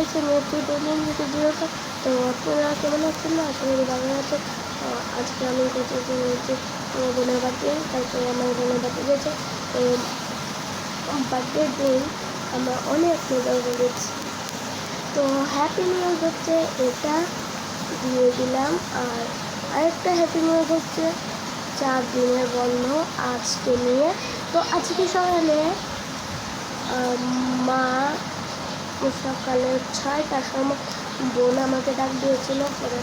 হচ্ছে মেয়েটি ডেলিং ভিডিওটা। তো আপনারা কেমন আছেন না, আশা করি ভালো আছে। আজকে আমি কোথাও হচ্ছে আমার বোনের বাড়িতে, তারপরে আমার বোনের বাড়িতে গেছে। তো বার্থডের দিন আমরা অনেক মজা করেছি। তো হ্যাপি নিউজ হচ্ছে এটা দিয়ে দিলাম। আর আরেকটা হ্যাপি নিউজ হচ্ছে 4 দিনের বন্ধ আজকে নিয়ে। তো আজকে সকালে মা সকালে 6টার সময় বোন আমাকে ডাক দিয়েছিল। পরে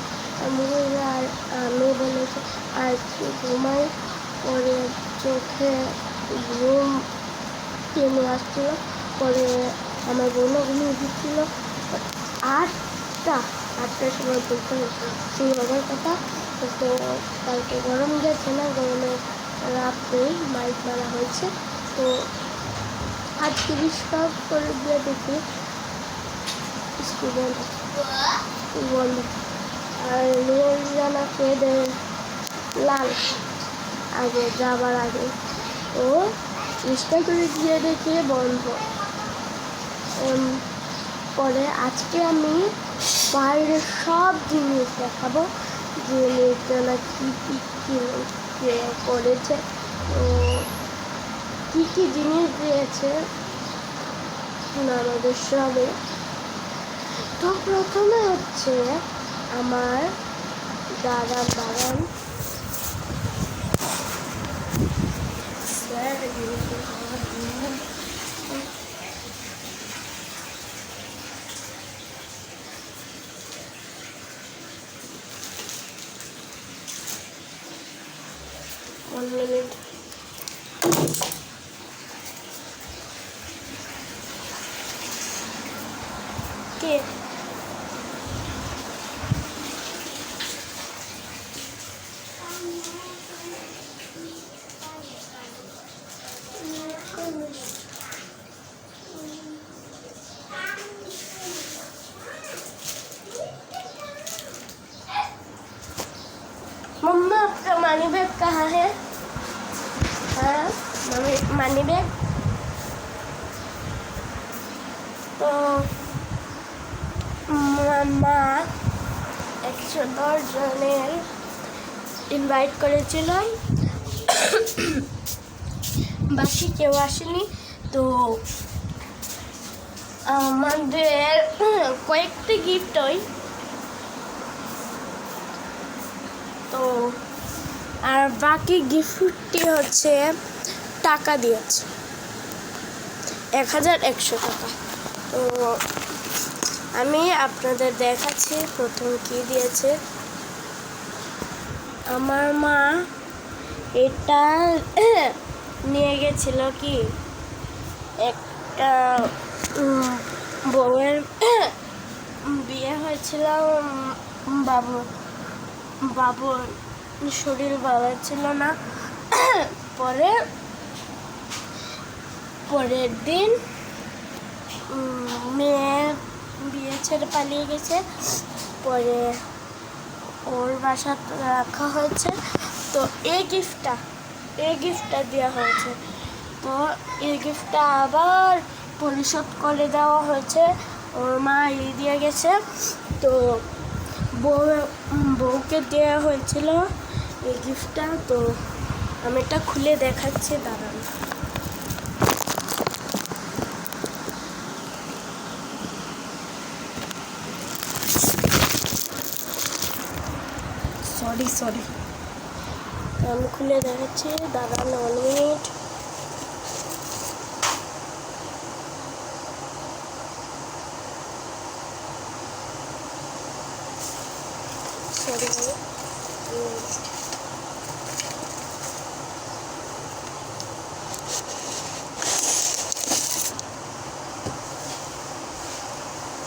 আর আমি বলেছি আর কি ঘুমাই। পরে চোখে ঘুম টেনে আসছিল। পরে আমার বোনও ঘুমিয়ে দিচ্ছিল। 8টার সময় বলতে শুরু হবার কথা। তো কালকে গরম গেছে না, গরমে রাত্রেই মাইক মারা হয়েছে। তো আজকে বিশ্বাস করে দিয়ে দেখি স্কুল বন্ধ। আর জানা খেয়ে লাল আগে যাবার আগে ও চেষ্টা করে দিয়ে দেখে বন্ধ। পরে আজকে আমি বাইরের সব জিনিস দেখাবো যে নির্জনা কী করেছে, তো কী জিনিস দিয়েছে আমাদের সবে। তো প্রথমে হচ্ছে আমার দাঁড়ান one minute. Okay. मम्मा आपका मनी बैग कहाँ है? हाँ मनी बैग। तो মামা 110 জনের ইনভাইট করেছিলাম, বাকি কেউ আসেনি। তো আমাদের কয়েকটি গিফট হয়। তো আর বাকি গিফটটি হচ্ছে টাকা দিয়েছে 1100 টাকা। তো আমি আপনাদের দেখাচ্ছি প্রথম কি দিয়েছে। আমার মা এটা নিয়ে গেছিল কি একটা বউয়ের বিয়ে হয়েছিল, বাবুর শরীর ভালো ছিল না। পরের দিন মেয়ে বিয়ে ছেড়ে পালিয়ে গেছে। পরে ওর বাসা রাখা হয়েছে। তো এই গিফটটা দেওয়া হয়েছে। তো এই গিফটটা আবার পরিশোধ করে দেওয়া হয়েছে। ওর মা দিয়ে গেছে। তো বউকে দেওয়া হয়েছিল এই গিফটটা। তো আমি এটা খুলে দেখাচ্ছি, দাঁড়ান। সরি আমি খুলে দেখাচ্ছি, দাঁড়ান 1 মিনিট। সরি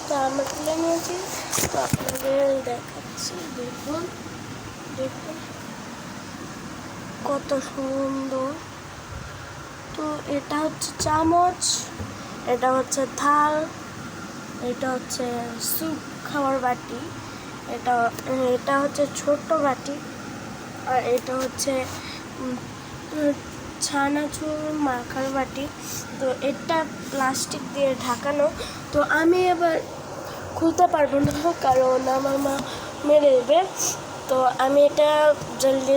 তো আমরা তুলে নিয়েছি। তো আপনাদের দেখাচ্ছি, দেখুন কত সুন্দর। তো এটা হচ্ছে চামচ, এটা হচ্ছে থাল, এটা হচ্ছে স্যুপ খাওয়ার বাটি, এটা হচ্ছে ছোট বাটি, আর এটা হচ্ছে ছানাচুর মাখার বাটি। তো এটা প্লাস্টিক দিয়ে ঢাকানো। তো আমি এবার খুলতে পারবো না, কারণ আমার মা মেরে দেবে। তো আমি এটা জলদি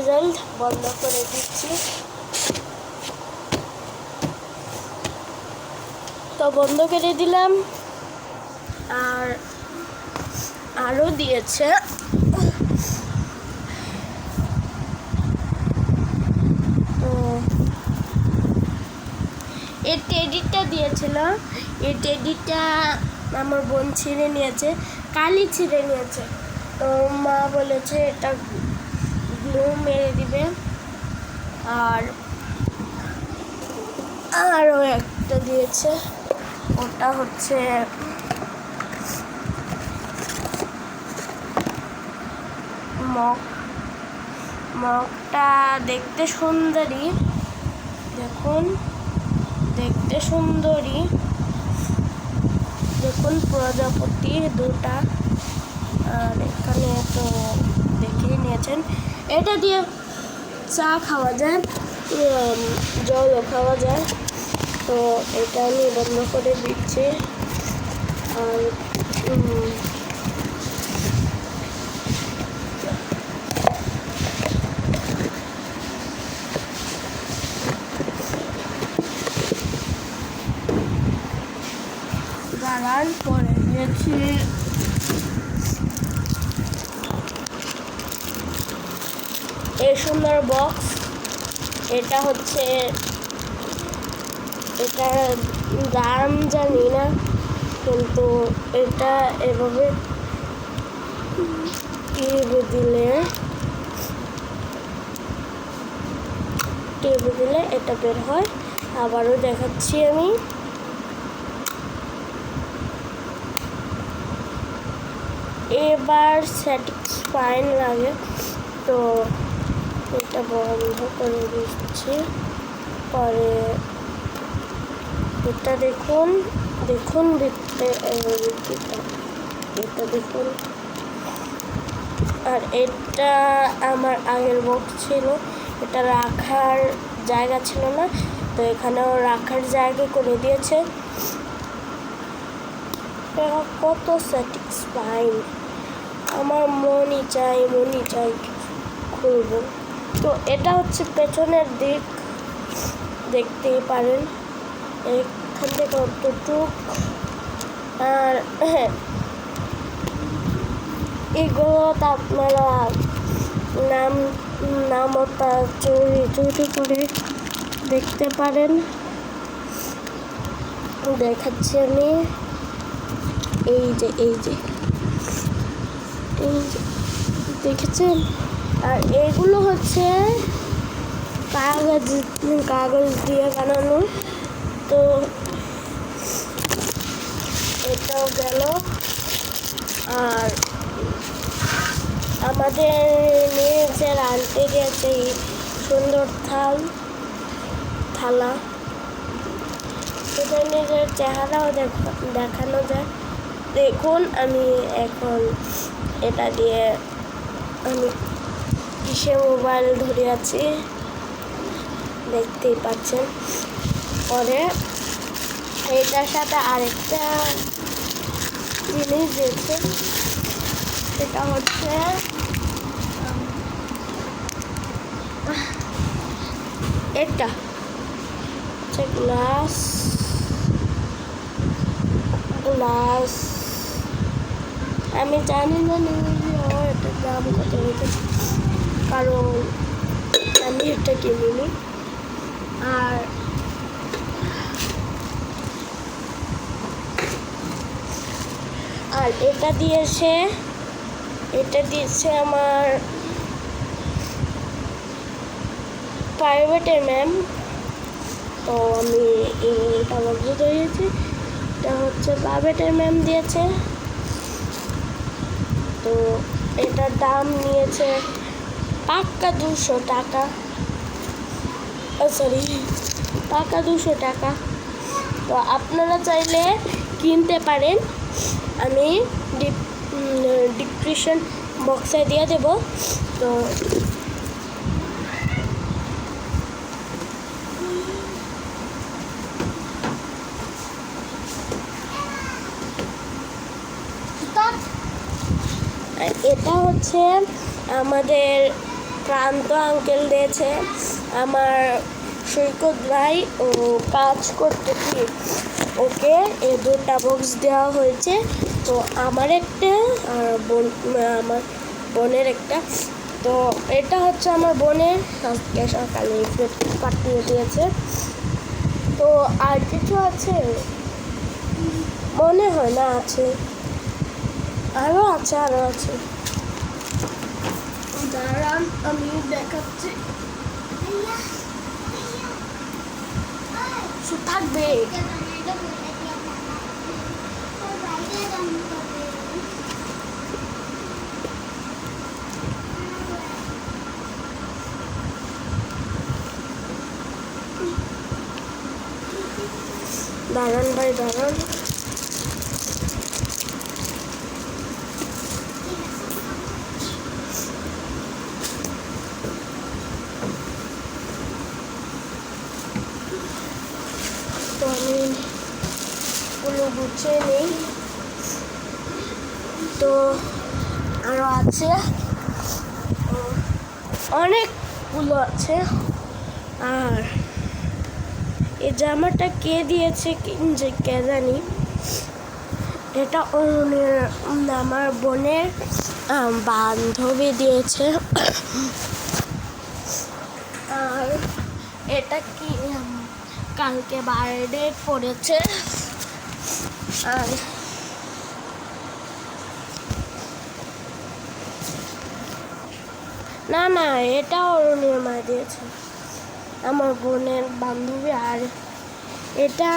বন্ধ করে দিচ্ছি। তো বন্ধ করে দিলাম। আর আরও দিয়েছে। তো এই টেডিটা দিয়েছিল, এই টেডিটা আমার বোন ছিঁড়ে নিয়েছে, কালি ছিঁড়ে নিয়েছে। তো মা বলেছে এটা গ্লু মেরে দিবে। আর আরও একটা দিয়েছে, ওটা হচ্ছে মগটা দেখতে সুন্দরী, দেখুন দেখতে সুন্দরী, দেখুন প্রজাপতি দুটা। আর এখানে তো দেখেই নিয়েছেন, এটা দিয়ে চা খাওয়া যায়, জলও খাওয়া যায়। তো এটা আমি বন্ধ করে দিচ্ছি। আর দাঁড়ান পরে দিয়েছি। এই সুন্দর বক্স, এটা হচ্ছে, এটার দাম জানি না, কিন্তু এটা এভাবে টিপে দিলে এটা বের হয়। আবারও দেখাচ্ছি আমি। এবার স্যাটিসফাইং লাগে, তো এটা বন্ধ করে দিচ্ছি। পরে এটা দেখুন ভিতরে এটা দেখুন। আর এটা আমার আগের বক্স ছিল, এটা রাখার জায়গা ছিল না, তো এখানেও রাখার জায়গা করে দিয়েছে। কত স্যাটিসফাইং, আমার মনই চাই খুলবো। তো এটা হচ্ছে পেছনের দিক, দেখতেই পারেন এখান থেকে কতটুক। আর এগুলো তো আপনারা নামতা চুরি করে দেখতে পারেন। দেখাচ্ছি আমি, এই যে দেখেছেন। আর এগুলো হচ্ছে কাগজ দিয়ে বানানো। তো এটাও গেল। আর আমাদের নিজের আনতে গেছে এই সুন্দর থালা, এটা নিজের চেহারাও দেখানো যায়। দেখুন আমি এখন এটা দিয়ে আমি কিসে মোবাইল ধরে আছি দেখতেই পাচ্ছেন। পরে এটার সাথে আরেকটা জিনিস দিয়েছে, সেটা হচ্ছে এটা হচ্ছে গ্লাস। আমি জানি না এটার দাম কত রেখেছে, কারণ আমি এটা কিনিনি। আর এটা দিয়েছে আমার প্রাইভেটের ম্যাম। তো আমি এটা বলতে দিয়েছি, এটা হচ্ছে প্রাইভেটের ম্যাম দিয়েছে। তো এটার দাম নিয়েছে পাক্কা 200 টাকা, পাক্কা 200 টাকা। তো আপনারা চাইলে কিনতে পারেন, আমি ডিসক্রিপশন বক্সে দিয়ে দেব। তো এটা হচ্ছে আমাদের প্রান্ত আঙ্কেল দিয়েছে আমার সৈকত ভাই ও কাজ করতে কি ওকে এই দুটা বক্স দেওয়া হয়েছে। তো আমার একটা আর আমার বোনের একটা। তো এটা হচ্ছে আমার বোনের আজকে সকালে পাঠিয়ে দিয়েছে। তো আর কিছু আছে মনে হয় না, আছে আরও আছে দাঁড়ান আমি দেখাচ্ছি। থাকবে দাঁড়ান ভাই দাঁড়ান। তো আমি পুরো গুছিয়ে নিই। তো আরও আছে অনেকগুলো আছে। আর এই জামাটা কে দিয়েছে কে জানি, এটা আমার বোনের বান্ধবী দিয়েছে। আর এটা কি কালকে বার্থডে পড়েছে। আর না না এটা অরুণের মা দিয়েছে, আমার বোনের বান্ধবী। আর এটা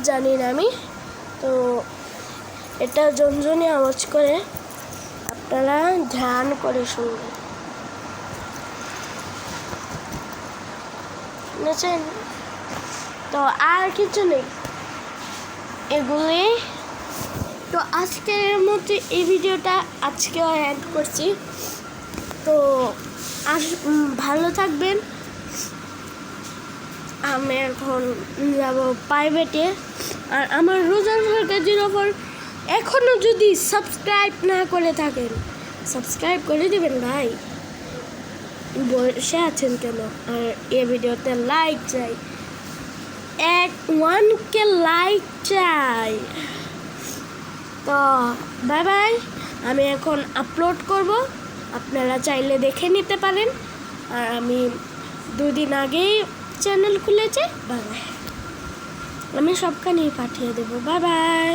জানি না আমি। তো এটা জনজনে আওয়াজ করে, আপনারা ধ্যান করে শুনবেন। শুনেছেন? তো আর কিছু নেই, এগুলি। তো আজকের মধ্যে এই ভিডিওটা আজকেও অ্যাড করছি। তো ভালো থাকবেন। আমি এখন যাব প্রাইভেটে। আর আমার রোজার সরকার 04 এখনও যদি সাবস্ক্রাইব না করে থাকেন সাবস্ক্রাইব করে দেবেন ভাই, বসে আছেন কেন? আর এই ভিডিওতে লাইক চাই, 1K লাইক চাই। তো বাই বাই, আমি এখন আপলোড করব, আপনারা চাইলে দেখে নিতে পারেন। আর আমি 2 দিন আগেই চ্যানেল খুলেছে। বাই বাই, আমি সবখানেই পাঠিয়ে দেবো। Bye bye.